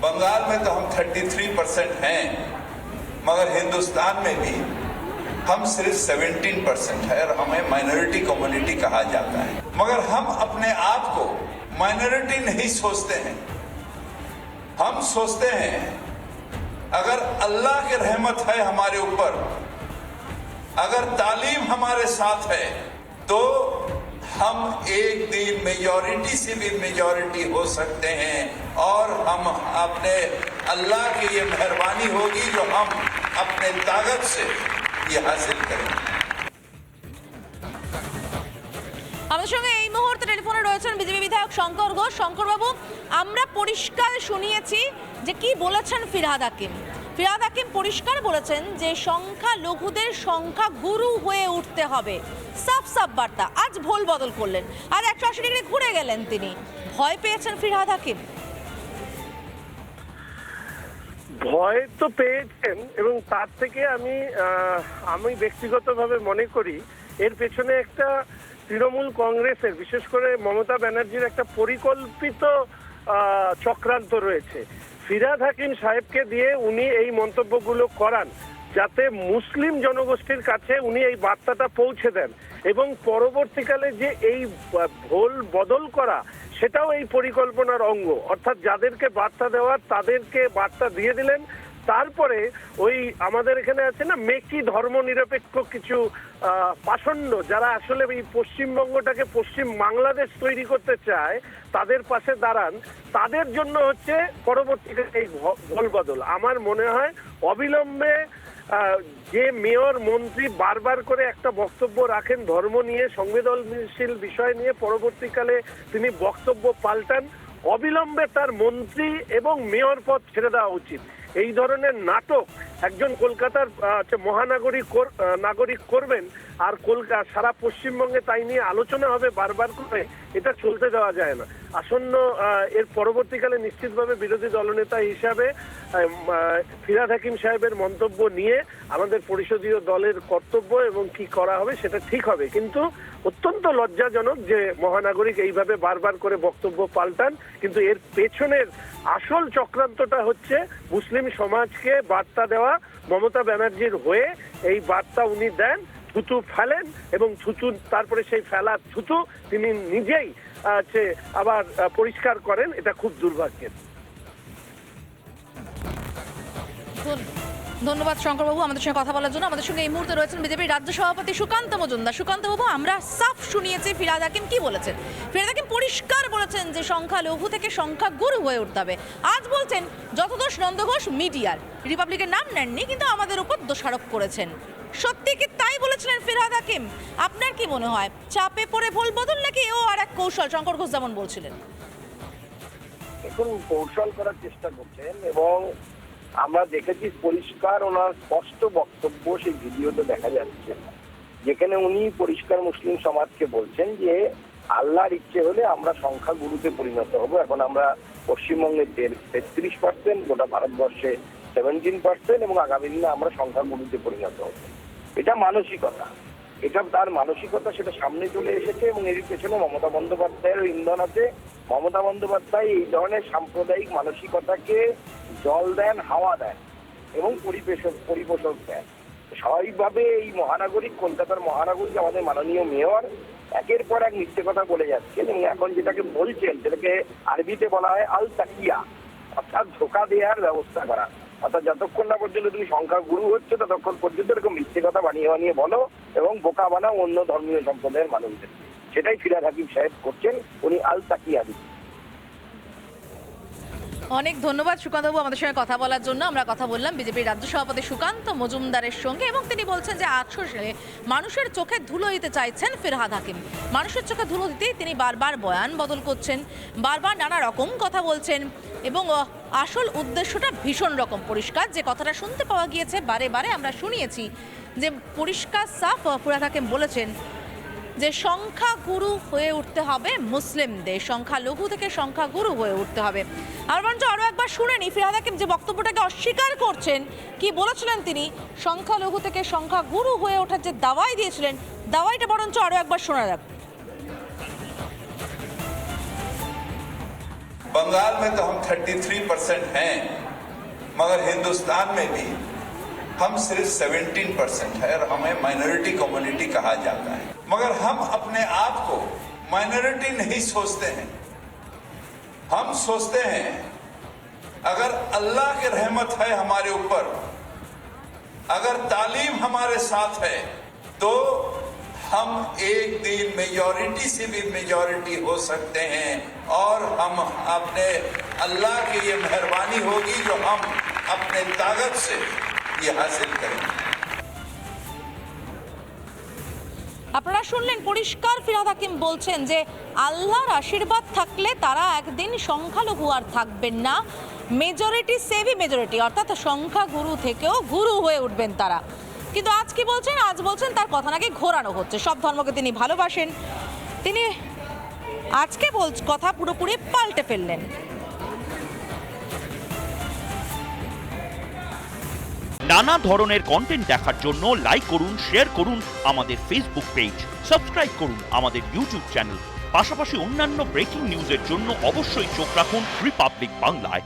बंगाल में तो हम 33% हैं, मगर हिंदुस्तान में भी हम सिर्फ 17% है और हमें माइनॉरिटी कम्युनिटी कहा जाता है। मगर हम अपने आप को माइनॉरिटी नहीं सोचते हैं। हम सोचते हैं अगर अल्लाह की रहमत है हमारे ऊपर, अगर तालीम हमारे साथ है, तो हम एक दिन मेजॉरिटी से भी मेजॉरिटी हो सकते हैं और हम अपने अल्लाह की ये मेहरबानी होगी जो हम अपने ताकत से ये हासिल करेंगे। আমাদের সঙ্গে এই মুহূর্তে টেলিফোনে রয়েছেন বিজেপি বিধায়ক শঙ্কর ঘোষ। শঙ্কর বাবু, আমরা পরিষ্কার শুনিয়েছি যে কি বলেছেন ফিরহাদ হাকিম। ফিরহাদ হাকিম পরিষ্কার বলেছেন যে সংখ্যা লঘুদের সংখ্যা গুরু হয়ে উঠতে হবে। সাফ সাফ বার্তা। আজ ভোল বদল করলেন আর 180 ডিগ্রি ঘুরে গেলেন তিনি। ভয় পেয়েছেন ফিরহাদ হাকিম? ভয় তো পেয়েছেন, এবং তার থেকে আমি ব্যক্তিগতভাবে মনে করি এর পেছনে একটা তৃণমূল কংগ্রেসের, বিশেষ করে মমতা ব্যানার্জির একটা পরিকল্পিত চক্রান্ত রয়েছে। ফিরহাদ হাকিম সাহেবকে দিয়ে উনি এই মন্তব্যগুলো করান যাতে মুসলিম জনগোষ্ঠীর কাছে উনি এই বার্তাটা পৌঁছে দেন, এবং পরবর্তীকালে যে এই ভোল বদল করা সেটাও এই পরিকল্পনার অঙ্গ। অর্থাৎ যাদেরকে বার্তা দেওয়ার তাদেরকে বার্তা দিয়ে দিলেন, তারপরে ওই আমাদের এখানে আছে না মেকি ধর্ম নিরপেক্ষ কিছু পাষণ্ড যারা আসলে এই পশ্চিমবঙ্গটাকে পশ্চিম বাংলাদেশ তৈরি করতে চায়, তাদের পাশে দাঁড়ান। তাদের জন্য হচ্ছে পরবর্তীকালে এই ভোল বদল। আমার মনে হয় অবিলম্বে যে মেয়র মন্ত্রী বারবার করে একটা বক্তব্য রাখেন ধর্ম নিয়ে, সংবেদনশীল বিষয় নিয়ে, পরবর্তীকালে তিনি বক্তব্য পাল্টান, অবিলম্বে তার মন্ত্রী এবং মেয়র পদ ছেড়ে দেওয়া উচিত। এই ধরনের নাটক একজন কলকাতার নাগরিক করবেন আর সারা পশ্চিমবঙ্গে তাই নিয়ে আলোচনা হবে বারবার করে, এটা চলতে দেওয়া যায় না। আসন্ন এর পরবর্তীকালে নিশ্চিতভাবে বিরোধী দলনেতা হিসাবে ফিরহাদ হাকিম সাহেবের মন্তব্য নিয়ে আমাদের পরিষদীয় দলের কর্তব্য এবং কি করা হবে সেটা ঠিক হবে। কিন্তু অত্যন্ত লজ্জাজনক যে মহানাগরিক এইভাবে বারবার করে বক্তব্য পাল্টান, কিন্তু এর পেছনের আসল চক্রান্তটা হচ্ছে মুসলিম সমাজকে বার্তা দেওয়া। মমতা ব্যানার্জির হয়ে এই বার্তা উনি দেন, থুতু ফেলেন এবং তারপরে সেই ফেলা থুতু তিনি নিজেই আবার পরিষ্কার করেন। এটা খুব দুর্ভাগ্যের। ধন্যবাদ শঙ্করবাবু আমাদের সঙ্গে কথা বলার জন্য। আমাদের সঙ্গে এই মুহূর্তে রয়েছেন বিজেপির রাজ্য সভাপতি সুকান্ত মজুমদার। সুকান্ত বাবু, আমরা সাফ শুনিয়েছি ফিরহাদ হাকিম কি বলেছেন। ফিরহাদ হাকিম পরিষ্কার বলেছেন যে সংখ্যা লঘু থেকে সংখ্যা গুরু হয়ে উঠতে হবে। আজ বলছেন যত দোষ নন্দঘোষ মিডিয়ার, রিপাবলিকের নাম নেননি কিন্তু আমাদের উপর দোষারোপ করেছেন। সত্যি কি তাই বলেছিলেন ফিরহাদ হাকিম? আপনার কি মনে হয় চাপে পড়ে ভোল বদল নাকি এও আর এক কৌশল? শঙ্কর ঘোষ যেমন বলছিলেন, এখন কৌশল করার চেষ্টা করছেন, এবং আমরা দেখেছি পরিষ্কার ওনার স্পষ্ট বক্তব্য সেই ভিডিওতে দেখা যাচ্ছে, যেখানে উনি পরিষ্কার মুসলিম সমাজকে বলছেন যে আল্লাহর ইচ্ছে হলে আমরা সংখ্যা গুরুতে পরিণত হব। এখন আমরা পশ্চিমবঙ্গে 33%, গোটা ভারতবর্ষে 17%, এবং আগামী দিনে আমরা সংখ্যা গুরুতে পরিণত হব। এটা মানসিকতা, এটা তার মানসিকতা, সেটা সামনে চলে এসেছে, এবং এর পেছনে মমতা বন্দ্যোপাধ্যায়ের ইন্ধন আছে। মমতা বন্দ্যোপাধ্যায় এই ধরনের সাম্প্রদায়িক মানসিকতাকে জল দেন, হাওয়া দেন এবং পরিপোষক দেন। স্বাভাবিকভাবে এই মহানগরী, কলকাতার মহানগরী, আমাদের মাননীয় মেয়র একের পর এক মিথ্যে কথা বলে যাচ্ছেন, এবং এখন যেটাকে বলছেন সেটাকে আরবিতে বলা হয় আল তাকিয়া, অর্থাৎ ধোঁকা দেওয়ার ব্যবস্থা করা। অর্থাৎ যতক্ষণ না পর্যন্ত তুমি সংখ্যা গুরু হচ্ছে ততক্ষণ পর্যন্ত এরকম মিথ্যে কথা বানিয়ে বলো এবং বোকা বানাও অন্য ধর্মীয় সম্প্রদায়ের মানুষদের। সেটাই ফিরহাদ হাকিম সাহেব করছেন, উনি আল তাকিয়া দিচ্ছেন। অনেক ধন্যবাদ সুকান্তবাবু আমাদের সঙ্গে কথা বলার জন্য। আমরা কথা বললাম বিজেপির রাজ্য সভাপতি সুকান্ত মজুমদারের সঙ্গে, এবং তিনি বলছেন যে 800 সালে মানুষের চোখে ধুলো দিতে চাইছেন ফিরহাদ হাকিম। মানুষের চোখে ধুলো দিতেই তিনি বারবার বয়ান বদল করছেন, বারবার নানা রকম কথা বলছেন, এবং আসল উদ্দেশ্যটা ভীষণ রকম পরিষ্কার। যে কথাটা শুনতে পাওয়া গিয়েছে বারে বারে আমরা শুনিয়েছি, যে পরিষ্কার সাফ ফিরহাদ হাকিম বলেছেন যে সংখ্যা গুরু হয়ে উঠতে হবে মুসলিমদের, সংখ্যা লঘু থেকে সংখ্যা গুরু হয়ে উঠতে হবে। আর বরঞ্চ আরও একবার শুনে নি ফিরহাদ হাকিম যে বক্তব্যটাকে অস্বীকার করছেন। কি বলেছিলেন তিনি? সংখ্যা লঘু থেকে সংখ্যা গুরু হয়ে ওঠার যে দাওয়াই দিয়েছিলেন, দাওয়াইটা বরঞ্চ আরও একবার শোনা যাক। बंगाल में तो हम 33% हैं, मगर हिंदुस्तान में भी हम सिर्फ 17% है और हमें माइनॉरिटी कम्युनिटी कहा जाता है। मगर हम अपने आप को माइनॉरिटी नहीं सोचते हैं। हम सोचते हैं अगर अल्लाह की रहमत है हमारे ऊपर, अगर तालीम हमारे साथ है, तो हम एक दिन मेजॉरिटी से भी मेजॉरिटी हो सकते हैं और हम अपने अल्लाह की ये मेहरबानी होगी जो हम अपने ताकत से ये हासिल करेंगे। আপনারা শুনলেন পরিষ্কার ফিরহাদ হাকিম বলছেন যে আল্লাহর আশীর্বাদ থাকলে তারা একদিন সংখ্যালঘু আর থাকবেন না, মেজরিটি সেভি মেজরিটি অর্থাৎ সংখ্যাগুরু থেকেও গুরু হয়ে উঠবেন তারা। কিন্তু আজ কি বলছেন? আজ বলছেন তার কথা নাকি ঘোরানো হচ্ছে, সব ধর্মকে তিনি ভালোবাসেন। তিনি আজকে কথা পুরোপুরি পাল্টে ফেললেন। নানা ধরনের কন্টেন্ট দেখার জন্য লাইক করুন, শেয়ার করুন আমাদের ফেসবুক পেজ, সাবস্ক্রাইব করুন আমাদের ইউটিউব চ্যানেল। পাশাপাশি অন্যান্য ব্রেকিং নিউজের জন্য অবশ্যই চোখ রাখুন রিপাবলিক বাংলায়।